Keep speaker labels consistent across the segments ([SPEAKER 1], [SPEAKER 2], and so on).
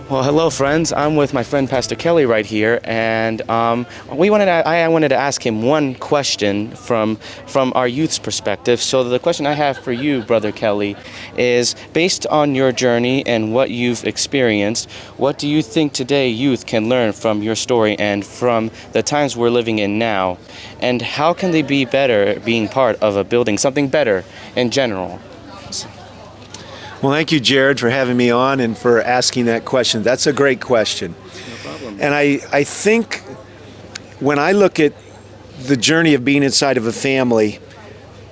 [SPEAKER 1] Well, hello, friends. I'm with my friend Pastor Kelly right here, and I wanted to ask him one question from our youth's perspective. So the question I have for you, Brother Kelly, is based on your journey and what you've experienced, what do you think today youth can learn from your story and from the times we're living in now, and how can they be better being part of a building something better in general?
[SPEAKER 2] Well, thank you, Jared, for having me on and for asking that question. That's a great question.
[SPEAKER 1] No problem.
[SPEAKER 2] And I think when I look at the journey of being inside of a family,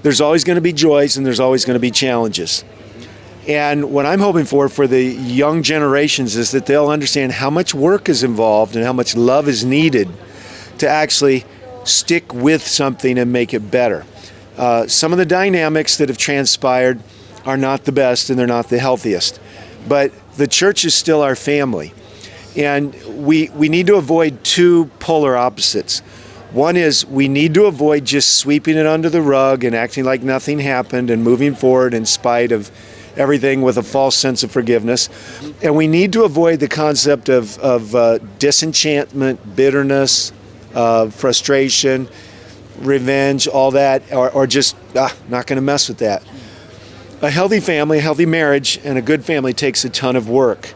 [SPEAKER 2] there's always going to be joys and there's always going to be challenges. And what I'm hoping for the young generations is that they'll understand how much work is involved and how much love is needed to actually stick with something and make it better. Some of the dynamics that have transpired are not the best and they're not the healthiest. But the church is still our family. And we need to avoid two polar opposites. One is we need to avoid just sweeping it under the rug and acting like nothing happened and moving forward in spite of everything with a false sense of forgiveness. And we need to avoid the concept of disenchantment, bitterness, frustration, revenge, all that, or just not going to mess with that. A healthy family, a healthy marriage, and a good family takes a ton of work.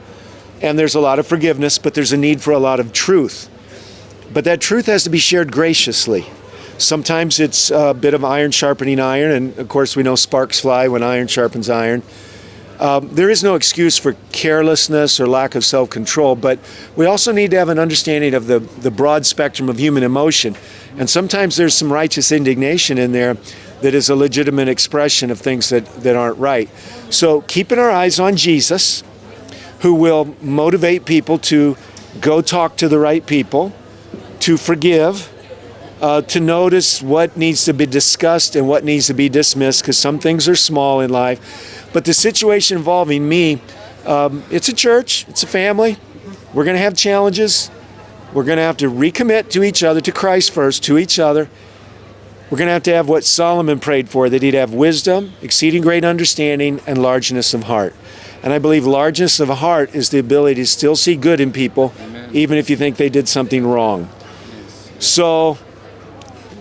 [SPEAKER 2] And there's a lot of forgiveness, but there's a need for a lot of truth. But that truth has to be shared graciously. Sometimes it's a bit of iron sharpening iron, and of course we know sparks fly when iron sharpens iron. There is no excuse for carelessness or lack of self-control, but we also need to have an understanding of the broad spectrum of human emotion. And sometimes there's some righteous indignation in there that is a legitimate expression of things that aren't right. So keeping our eyes on Jesus, who will motivate people to go talk to the right people, to forgive, to notice what needs to be discussed and what needs to be dismissed, because some things are small in life. But the situation involving me, it's a church, it's a family. We're going to have challenges. We're going to have to recommit to each other, to Christ first, to each other. We're going to have what Solomon prayed for, that he'd have wisdom, exceeding great understanding, and largeness of heart. And I believe largeness of heart is the ability to still see good in people, Amen, even if you think they did something wrong. So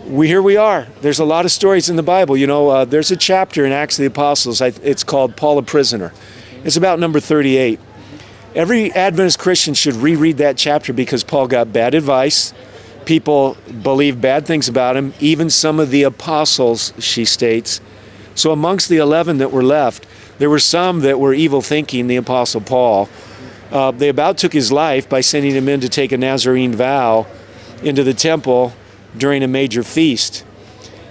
[SPEAKER 2] here we are. There's a lot of stories in the Bible. You know, there's a chapter in Acts of the Apostles. It's called Paul a Prisoner. It's about number 38. Every Adventist Christian should reread that chapter because Paul got bad advice. People believe bad things about him, even some of the apostles, she states. So amongst the 11 that were left, there were some that were evil thinking, the Apostle Paul. They about took his life by sending him in to take a Nazarene vow into the temple during a major feast.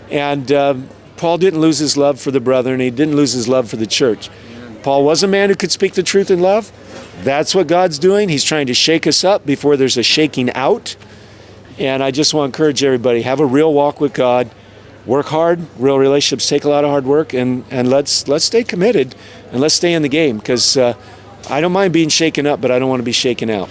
[SPEAKER 2] And Paul didn't lose his love for the brethren, he didn't lose his love for the church. Paul was a man who could speak the truth in love. That's what God's doing. He's trying to shake us up before there's a shaking out. And I just want to encourage everybody, have a real walk with God, work hard. Real relationships take a lot of hard work, and let's stay committed and let's stay in the game, because I don't mind being shaken up, but I don't want to be shaken out.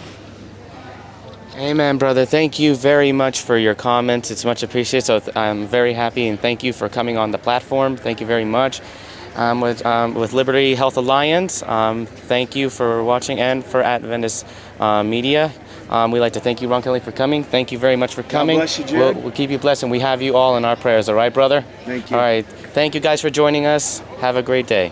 [SPEAKER 1] Amen, brother. Thank you very much for your comments. It's much appreciated. So I'm very happy, and thank you for coming on the platform. Thank you very much. With Liberty Health Alliance, thank you for watching, and for Adventist Media. We'd like to thank you, Ron Kelly, for coming. Thank you very much for coming.
[SPEAKER 2] God bless you, Jared.
[SPEAKER 1] We'll keep you blessed, and we have you all in our prayers. All right, brother?
[SPEAKER 2] Thank you.
[SPEAKER 1] All right. Thank you guys for joining us. Have a great day.